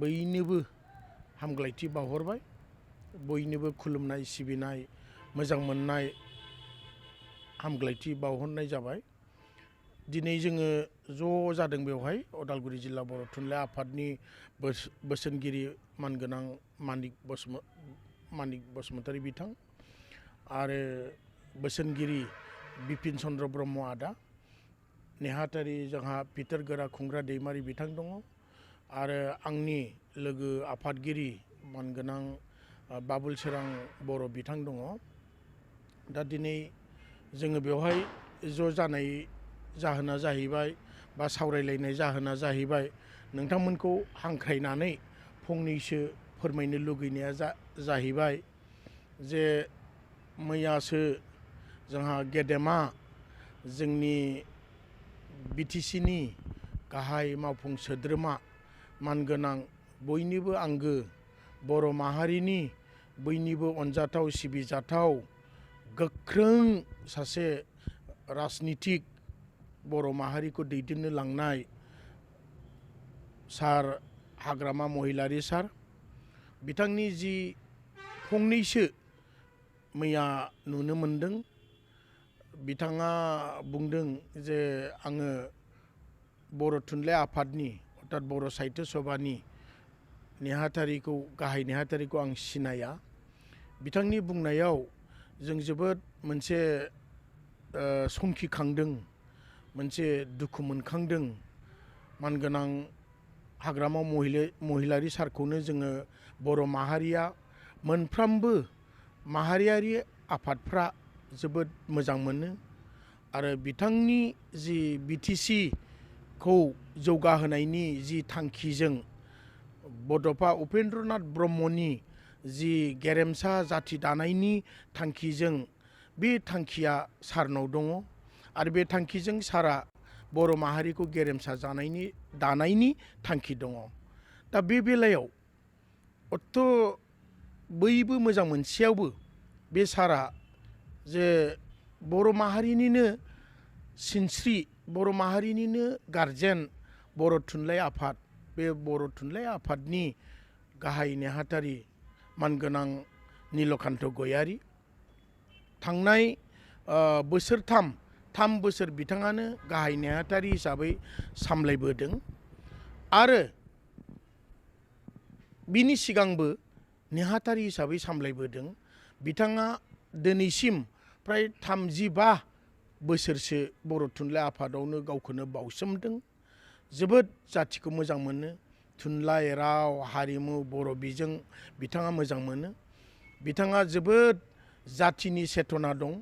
बयनोबो हामग्लायथि बावहरबाय, बयनोबो खुलुमनाय सिबिनाय मोजां मोननाय हामग्लायथि बावहरनाय जाबाय। दिनै जोङो ज' जादों बेवहाय उदालगुरि जिल्ला बर' थुनलाइ आफादनि बोसोनगिरि मानगोनां मानिक बसुमतारी बिथां आरो बोसोनगिरि बिपिन चन्द्र ब्रह्म आदा, नेहाथारि जोंहा पिटार गोरा खुंग्रा दैमारि बिथां दङ आरो आंनि लोगो आफादगिरि मानगोनां बाबुल सोरां बर' बिथां दङ। दा दिनै जोङो बेवहाय ज' जानाय जाहोना जाहैबाय बा सावरायलायनाय जाहोना जाहैबाय नोंथांमोनखौ हांख्रायनानै फंनैसो फोरमायनो लुगैनाया जाहैबाय जे मैयासो जोंहा गेदेमा जोंनि बिटिसिनि गाहाय मावफुं सोद्रोमा मानगोनां बयनिबो आंगो बर' माहारिनि बयनिबो अनजाथाव सिबिजाथाव गोख्रों सासे राजनितिक बर' माहारिखौ दैदेननो लांनाय सार हाग्रामा महिलारी सार, बिथांनि जि फंनैसो मैया नुनो मोनदों, बिथाङा बुंदों जे आङो बर' थुनलाइ आफादनि अर्थात बर' साहित्य सभानि नेहाथारिखौ गाहाय नेहाथारिखौ आं सिनाया। बिथांनि बुंनायाव जों जोबोद मोनसे संखिखांदों, मोनसे दुखु मोनखांदों। मानगोनां हाग्रामा महिलारी सारखौनो जोङो बर' माहारिया मोनफ्रोमबो माहारियारि आफादफ्रा जोबोद मोजां मोनो आरो बिथांनि जि बिटिसि खौ जौगाहोनायनि जि थांखिजों बड'फा उपेन्द्रनाथ ब्रह्मनि जि गेरेमसा जाथि दानायनि थांखिजों बे थांखिया सारनाव दङ आरो बे थांखिजों सारा बर' माहारिखौ गेरेमसा दानायनि थांखि दङ। दा बे बेलायाव बयबो मोजां मोनसेयावबो बे सारा जे बर' माहारिनिनो सिनस्रि, बर' माहारिनिनो गारजेन बर' थुनलाइ आफाद, बे बर' थुनलाइ आफादनि गाहाय नेहाथारि मानगोनां नीलकान्त गयारी थांनाय थाम बोसोर बिथाङानो गाहाय नेहाथारि हिसाबै सामलायबोदों आरो बिनि सिगांबो नेहाथारि हिसाबै सामलायबोदों। बिथाङा दिनैसिम फ्राय 35 बोसोरसो बर' थुनलाइ आफादावनो गावखौनो बाउसोमदों। जोबोद जाथिखौ मोजां मोनो, थुनलाइ, राव, हारिमु, बर' बिजों बिथाङा मोजां मोनो। बिथाङा जोबोद जाथिनि चेतना दं,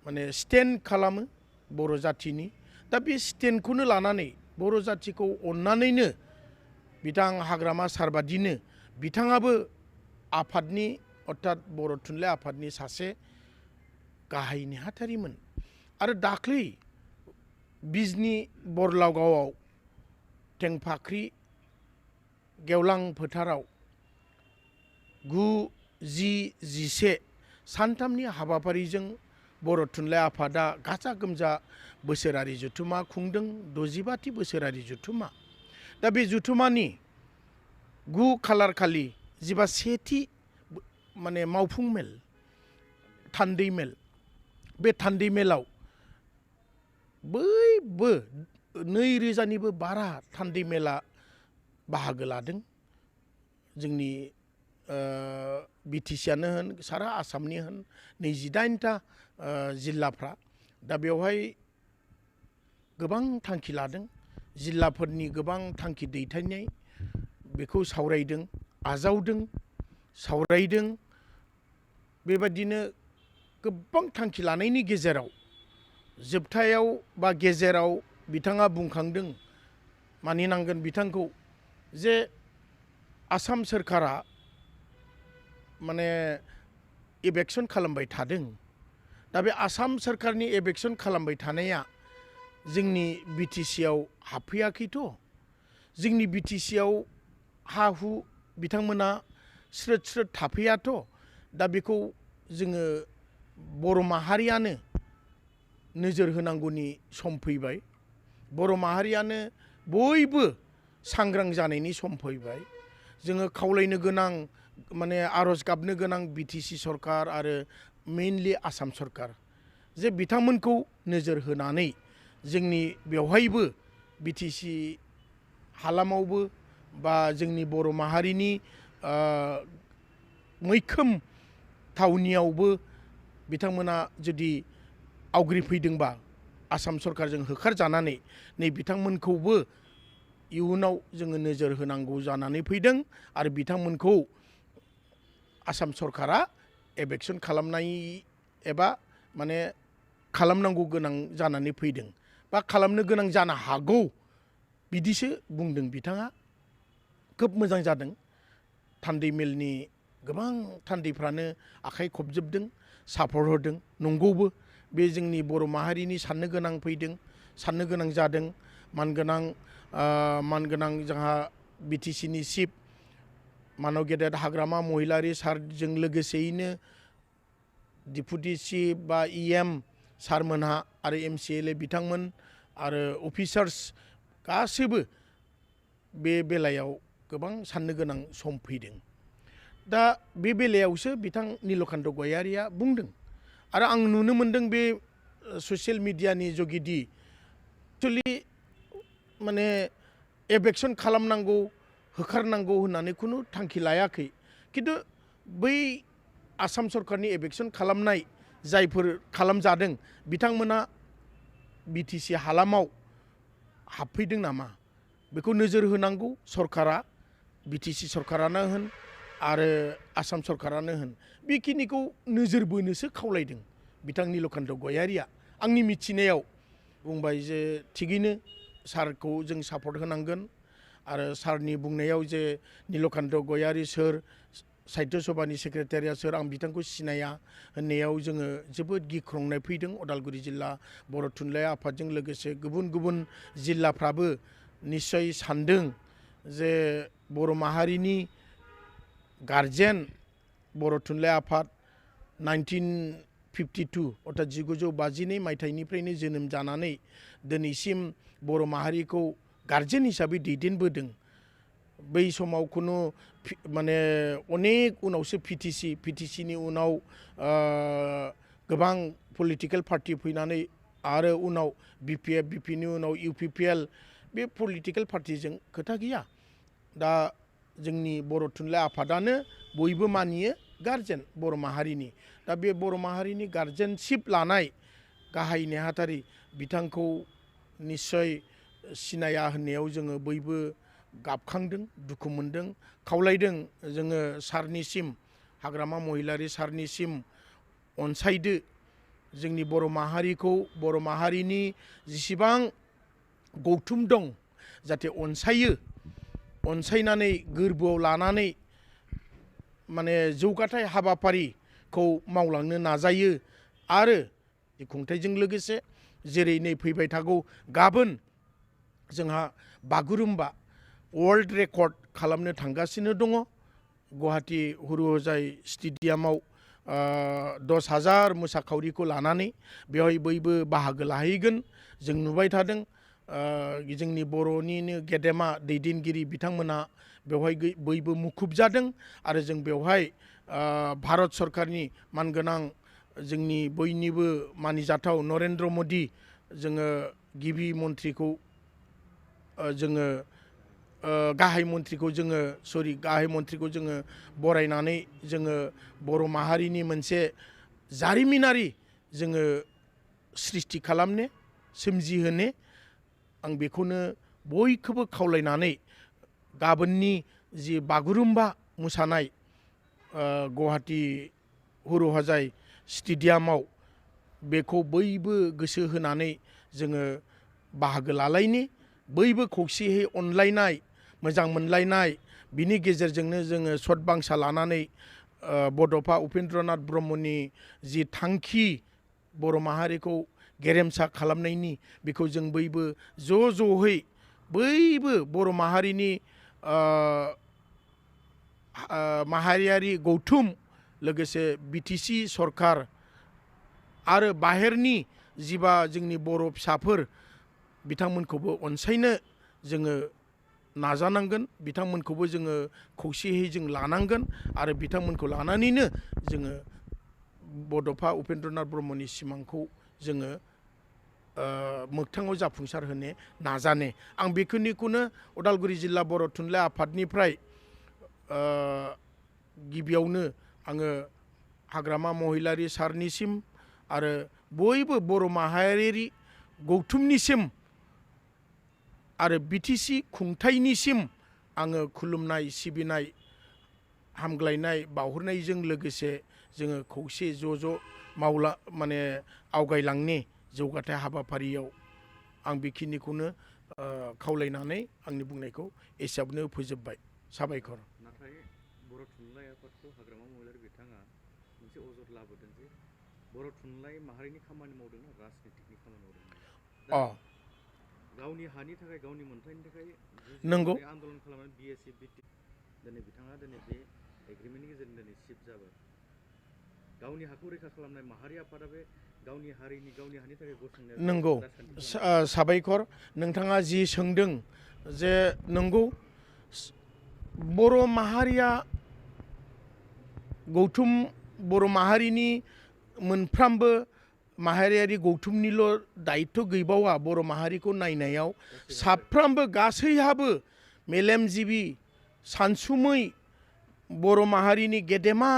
माने स्टेन्ड खालामो बर' जाथिनि। दा बे स्टेन्डखौनो लानानै बर' जाथिखौ अननानैनो बिथां हाग्रामा सार बादिनो बिथाङाबो आफादनि अर्थात बर' थुनलाइ आफादनि सासे गाहाय नेहाथारिमोन आरो दाख्लै बिजनि बरलागावआव टेंफाख्रि गेवलां फोथाराव 9, 10, 11 सानथामनि हाबाफारिजों बर' थुनलाइ आफादा गाजा गोमजा बोसोरारि जथुमा खुंदों, 65थि बोसोरारि जथुमा। दा बे जथुमानि 9 खालार खालि जिबा सेथि माने मावफुं मेल, थान्दै मेल, बे थान्दै मेलाव बयबो 2000निबो बारा थान्दै मेला बाहागो लादों। जोंनि बिटिसिआनो होन, सारा आसामनि होन, 28टा जिल्लाफ्रा दा बेवहाय गोबां थांखि लादों। जिल्लाफोरनि गोबां थांखि दैथायनाय बेखौ सावरायदों, आजावदों, सावरायदों। बेबादिनो गोबां थांखि लानायनि गेजेराव जोबथायाव बा गेजेराव बिथाङा बुंखांदों, मानिनांगोन बिथांखौ, जे आसाम सोरखारा माने इभेकसन खालामबाय थादों। दा बे आसाम सोरखारनि इभेकसन खालामबाय थानाया जोंनि बिटिसिआव हाबफैयाखैथ'। जोंनि बिटिसिआव हा हु बिथांमोना स्रोद स्रोद थाफैयाथ'। दा बेखौ जोङो बर' माहारियानो नोजोर होनांगौनि सम फैबाय। बर' माहारियानो बयबो सांग्रां जानायनि सम फैबाय जोङो खावलायनो गोनां माने आरज गाबनो गोनां बिटिसि सरकार आरो मेइनलि आसाम सरकार जे बिथांमोनखौ नोजोर होनानै जोंनि बेवहायबो बिटिसि हालामावबो बा जोंनि बर' माहारिनि मैखोम थावनियावबो बिथांमोना जुदि आवग्रिफैदोंबा आसाम सरकारजों होखारजानानै नै बिथांमोनखौबो इयुनाव जोङो नोजोर होनांगौ जानानै फैदों आरो बिथांमोनखौ आसाम सरकारा एभेक्सन खालामनाय एबा माने खालामनांगौ गोनां जानानै फैदों बा खालामनो गोनां जानो हागौ बिदिसो बुंदों बिथाङा खोब मोजां जादों थान्दै मेलनि गोबां थान्दैफ्रानो आखाइ खबजोबदों सापर्ट होदों नंगौबो बे जोंनि बर' माहारिनि साननो गोनां फैदों साननो गोनां जादों मानगोनां जोंहा बिटिसिनि चिफ मानव गेदेर हाग्रामा महिलारि सारजों लोगोसेयैनो डिपुटि चिफ बा इएम सारमोनहा आरो MCLA बिथांमोन आरो अफिसार्स गासैबो बे बेलायाव गोबां साननो गोनां सम फैदों दा बे बेलायावसो बिथां नीलकान्त गयारिया बुंदों आरो आं नुनो मोनदों बे ससियेल मिडियानि जुगिदि एक्चुअलि माने एभेक्सन खालामनांगौ होखारनांगौ होननानै खुनु थांखि लायाखै खिन्थु बै आसाम सरकारनि एभेक्सन खालामनाय जायफोर खालामजादों बिथांमोना बिटिसि हालामाव हाबफैदों नामा बेखौ नोजोर होनांगौ सरकारा बिटिसि सरकारानो होन आरो आसाम सरकारानो होन बेखिनिखौ नोजोर बोनोसो खावलायदों बिथां नीलकान्त गयारिया आंनि मिथिनायाव बुंबाय जे थिगैनो सारखौ जों सापर्ट होनांगोन आरो सारनि बुंनायाव जे नीलकान्त गयारि सोर साहित्य सभानि सेक्रेटारिया सोर आं बिथांखौ सिनाया होननायाव जोङो जोबोद गिख्रंनाय फैदों उदालगुरि जिल्ला बर' थुनलाइ आफादजों लोगोसे गुबुन गुबुन जिल्लाफ्राबो निस्सय सानदों जे बर' माहारिनि गार्जेन बर' थुनलाइ आफाद 1952 अर्थात 1952 मायथाइनिफ्रायनो जोनोम जानानै दिनैसिम बर' माहारिखौ गार्जेन हिसाबै दैदेनबोदों बै समाव खुनु माने अनेक उनावसो पिटिसिनि उनाव गोबां पलिटिकेल पार्टि फैनानै आरो उनाव BPF BPनि उनाव UPPL बे पलिटिकेल पार्टिजों खोथा गैया दा जोंनि बर' थुनलाइ आफादानो बयबो मानियो गार्जेन बर' माहारिनि दा बे बर' माहारिनि गार्जेनशिप लानाय गाहाय नेहाथारि बिथांखौ निस्सय सिनाया होननायाव जोङो बयबो गाबखांदों दुखु मोनदों खावलायदों जोङो सारनिसिम हाग्रामा महिलारि सारनिसिम अनसायदो जोंनि बर' माहारिखौ बर' माहारिनि जेसेबां गौथुम दं जाहाथे अनसायनानै गोरबोआव लानानै माने जौगाथाय हाबाफारिखौ मावलांनो नाजायो आरो खुंथायजों लोगोसे जेरै नै फैबाय थागौ गाबोन जोंहा बागुरुम्बा वर्ल्ड रेकर्ड खालामनो थांगासिनो दङ गुवाहाटी हुरुहोजाय स्टेडियामाव 10,000 मोसाखावरिखौ लानानै बेवहाय बयबो बाहागो लाहैगोन जों नुबाय थादों जोंनि बर'निनो गेदेमा दैदेनगिरि बिथांमोना बेवहाय बयबो मुखुब जादों आरो जों बेवहाय भारत सरकारनि मानगोनां जोंनि बयनिबो मानिजाथाव नरेन्द्र मदि जोङो गिबि मन्थ्रिखौ जोङो गाहाय मन्थ्रिखौ जोङो बरायनानै जोङो बर' माहारिनि मोनसे जारिमिनारि जोङो सृष्टि खालामनो सोमजिहोनो आं बेखौनो बयखौबो खावलायनानै गाबोननि जि बागुरुम्बा मोसानाय गुवाहाटी हुरुहोजाय स्टेडियामाव बेखौ बयबो गोसो होनानै जोङो बाहागो लालायनि बयबो खौसेयै अनलायनाय मोजां मोनलायनाय बिनि गेजेरजोंनो जोङो सतबांसा लानानै बड'फा उपेन्द्रनाथ ब्रह्मनि जि थांखि बर' माहारिखौ गेरेमसा खालामनायनि बेखौ जों बयबो ज'है बयबो बर' माहारिनि माहारियारि गौथुम लोगोसे बिटिसि सरकार आरो बाहेरनि जिबा जोंनि बर' फिसाफोर बिथांमोनखौबो अनसायनो जोङो नाजानांगोन बिथांमोनखौबो जोङो खौसेयै जों लानांगोन आरो बिथांमोनखौ लानानैनो जोङो बड'फा उपेन्द्रनाथ ब्रह्मनि सिमांखौ जोङो मोगथाङाव जाफुंसार होनो नाजाने आं बेखिनिखौनो उदालगुरि जिल्ला बर' थुनलाइ आफादनिफ्राय गिबियावनो आङो हाग्रामा महिलारि सारनिसिम आरो बयबो बर' माहारियारि गौथुमनिसिम आरो बिटिसि खुंथाइनिसिम आङो खुलुमनाय सिबिनाय हामग्लायनाय बावहरनायजों लोगोसे जोङो खौसे ज' माने आवगायलांनि जौगाथाय हाबाफारियाव आं बेखिनिखौनो खावलायनानै आंनि बुंनायखौ एसेयावनो फोजोबबाय साबायखर। नाथाय बर' थुनलाइ आफादखौ हाग्रामा महिलारि बिथाङा मोनसे अजद लाबोदों जे बर' थुनलाइ माहारिनि खामानि मावदोंना राजनितिकनि खामानि मावदों। गावनि हानि थाखाय गावनि मोनथायनि थाखाय जुजिनानै आन्दलन खालामनानै बिएसि बिटि दिनै बिथाङा दिनै बे एग्रिमेन्टनि गेजेरजों दिनै सिफ जाबाय। गावनि हाखौ रैखा खालामनाय माहारि आफादा बे गावनि हारिनि गावनि हानि थाखाय गसंनाय नंगौ साबायखर नोंथाङा जि सोंदों जे नंगौ बर' माहारिया गौथुम बर' माहारिनि मोनफ्रोमबो माहारियारि गौथुमनिल' दायित्व गैबावा बर' माहारिखौ नायनायाव साफ्रोमबो गासैहाबो मेलेमजिबि सानसुमै बर' माहारिनि गेदेमा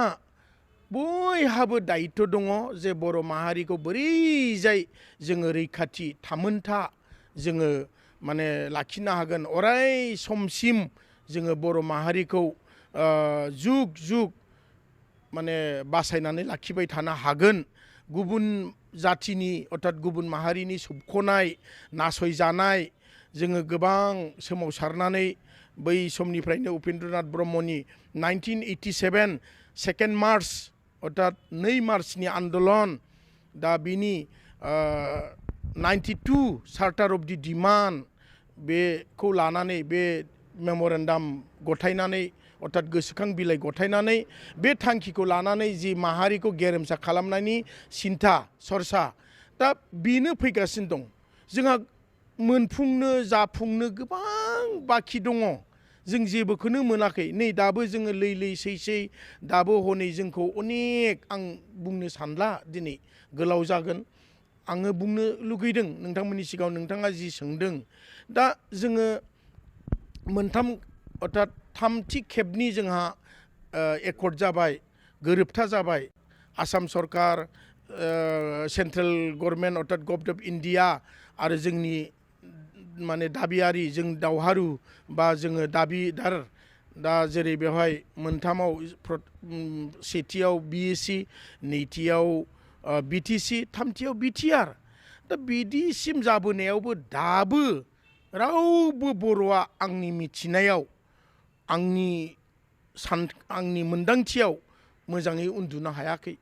बयहाबो दायित्व दङ जे बर' माहारिखौ बोरैजाय जोङो रैखाथि थामोनथा जोङो माने लाखिनो हागोन अराय समसिम जोङो बर' माहारिखौ जुग जुग माने बासायनानै लाखिबाय थानो हागोन। गुबुन जाथिनि अर्थात गुबुन माहारिनि सोबख'नाय नासयजानाय जोङो गोबां सोमावसारनानै बै समनिफ्रायनो उपेन्द्रनाथ ब्रह्मनि 1987 2 मार्च अर्थात 2 मार्चनि आन्दलन दा बिनि 92 चार्टार अफ दि डिमान्ड बेखौ लानानै बे मेम'रेन्डाम गथायनानै अर्थात गोसोखां बिलाइ गथायनानै बे थांखिखौ लानानै जि माहारिखौ गेरेमसा खालामनायनि सिन्था सरसा दा बेनो फैगासिनो दं। जोंहा मोनफुंनो जाफुंनो गोबां बाखि दङ जों जेबोखौनो मोनाखै नै दाबो जोङो लै सै दाबो हनै जोंखौ अनेक आं बुंनो सानला दिनै गोलाव जागोन आङो बुंनो लुगैदों नोंथांमोननि सिगाङाव नोंथाङा जि सोंदों दा जोङो मोनथाम अर्थात थामथि खेबनि जोंहा एकर्ड जाबाय गोरोबथा जाबाय आसाम सरकार सेन्ट्रेल गभर्नमेन्ट अर्थात गभर्नमेन्ट अफ इन्डिया आरो जोंनि माने दाबियारि जों दावहारु बा जोङो दाबिदार दा जेरै बेवहाय मोनथामाव सेथियाव बिएसि नैथियाव बिटिसि थामथियाव बिटिआर दा बिदिसिम जाबोनायावबो दाबो रावबो बर'आ आंनि मिथिनायाव आंनि मोन्दांथियाव मोजाङै उन्दुनो हायाखै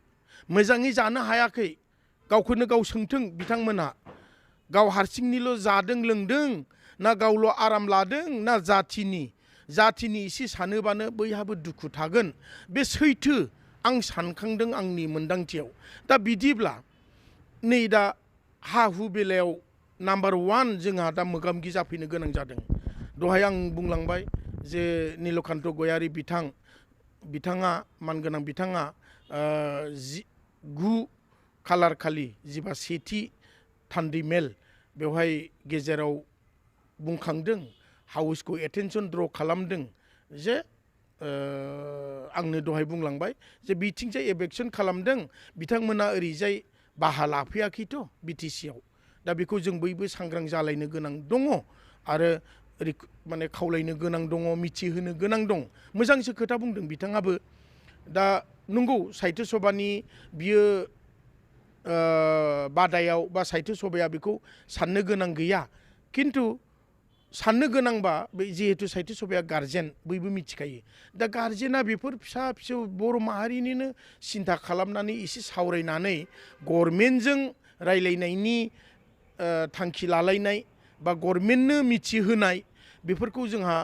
मोजाङै जानो हायाखै गावखौनो गाव सोंथों बिथांमोनहा गाव हारसिंनिल' जादों लोंदों ना गावल' आराम लादों ना जाथिनि एसे सानोबानो बैहाबो दुखु थागोन बे सैथो आं सानखांदों आंनि मोन्दांथियाव दा बिदिब्ला नै दा हा हु बेलायाव नाम्बार 1 जोंहा दा मोगा-मोगि जाफैनो गोनां जादों। दहाय आं बुंलांबाय जे नीलकान्त गयारी बिथाङा मानगोनां बिथाङा 9 खालार खालि जिबा सेथि थान्दै मेल बेवहाय गेजेराव बुंखांदों हाउसखौ एटेनसन द्र खालामदों जे आंनो दहाय बुंलांबाय जे बिथिंजाय एबेक्सन खालामदों बिथांमोना ओरैजाय बाहा लाफैयाखैथ' बिटिसिआव दा बेखौ जों बयबो सांग्रां जालायनो गोनां दङ आरो माने खावलायनो गोनां दङ मिथिहोनो गोनां दं मोजांसो खोथा बुंदों बिथाङाबो दा नंगौ साहित्य सभानि बियो बादायाव बा साहित्य सभाया बेखौ साननो गोनां गैया खिन्थु साननो गोनांबा बे जिहेतु साहित्य सभाया गार्जेन बयबो मिथिखायो दा गार्जेना बेफोर फिसा फिसौ बर' माहारिनिनो सिन्था खालामनानै एसे सावरायनानै गभर्नमेन्टजों रायलायनायनि थांखि लालायनाय बा गभर्नमेन्टनो मिथिहोनाय बेफोरखौ जोंहा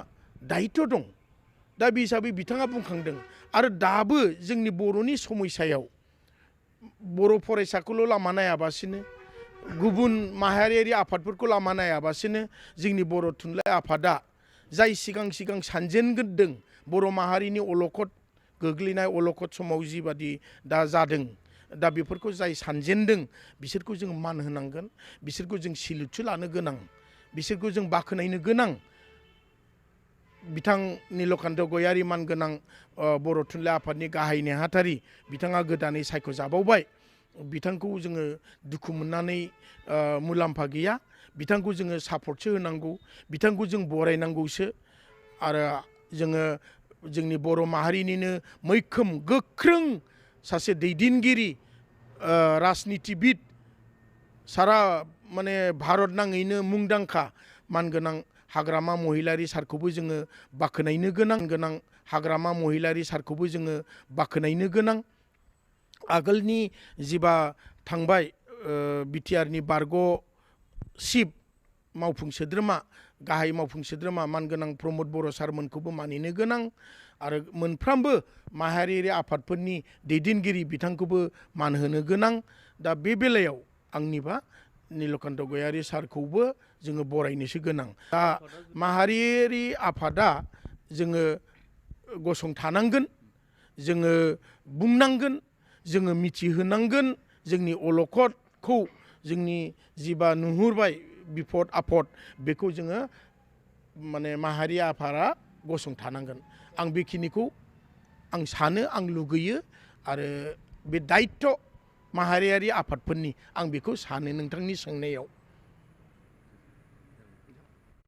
दायित्व दं दा बे हिसाबै बिथाङा बुंखांदों आरो दाबो जोंनि बर'नि समयसायाव बर' फरायसाखौल' लामा नायाबासिनो गुबुन माहारियारि आफादफोरखौ लामा नायाबासिनो जोंनि बर' थुनलाइ आफादा जाय सिगां सिगां सानजेनग्रोदों बर' माहारिनि अलखद गोग्लैनाय अलखद समाव जिबादि दा जादों, दा बेफोरखौ जाय सानजेनदों बिसोरखौ जों मान होनांगोन, बिसोरखौ जों सिलुथु लानो गोनां, बिसोरखौ जों बाख्नायनो गोनां। बिथां नीलकान्त गयारी मानगोनां बर' थुनलाइ आफादनि गाहाय नेहाथारि, बिथाङा गोदानै सायख'जाबावबाय। बिथांखौ जोङो दुखु मोननानै मुलाम्फा गैया, बिथांखौ जोङो सापर्टसो होनांगौ, बिथांखौ जों बरायनांगौसो। आरो जोङो जोंनि बर' माहारिनिनो मैखोम गोख्रों सासे दैदेनगिरि, राजनितिबिद, सारा माने भारत नाङैनो मुंदांखा मानगोनां हाग्रामा महिलारी सारखौबो जोङो बाख्नायनो गोनां हाग्रामा महिलारी सारखौबो जोङो बाख्नायनो गोनां। आगोलनि जिबा थांबाय बिटिआरनि बारग' चिफ मावफुं सोद्रोमा, गाहाय मावफुं सोद्रोमा मानगोनां प्रमद बर' सारमोनखौबो मानिनो गोनां। आरो मोनफ्रोमबो माहारियारि आफादफोरनि दैदेनगिरि बिथांखौबो मान होनो गोनां। दा बे बेलायाव आंनिबा नीलकान्त गयारी सारखौबो जोङो बरायनोसो गोनां। दा माहारियारि आफादा जोङो गसंथानांगोन, जोङो बुंनांगोन, जोङो मिथिहोनांगोन जोंनि अलखदखौ, जोंनि जिबा नुहुरबाय बिफद आफद, बेखौ जोङो माने माहारि आफादा गसंथानांगोन। आं बेखिनिखौ आं सानो, आं लुगैयो। आरो बे दायित्व माहारियारि आफादफोरनि, आं बेखौ सानो नोंथांनि सोंनायाव।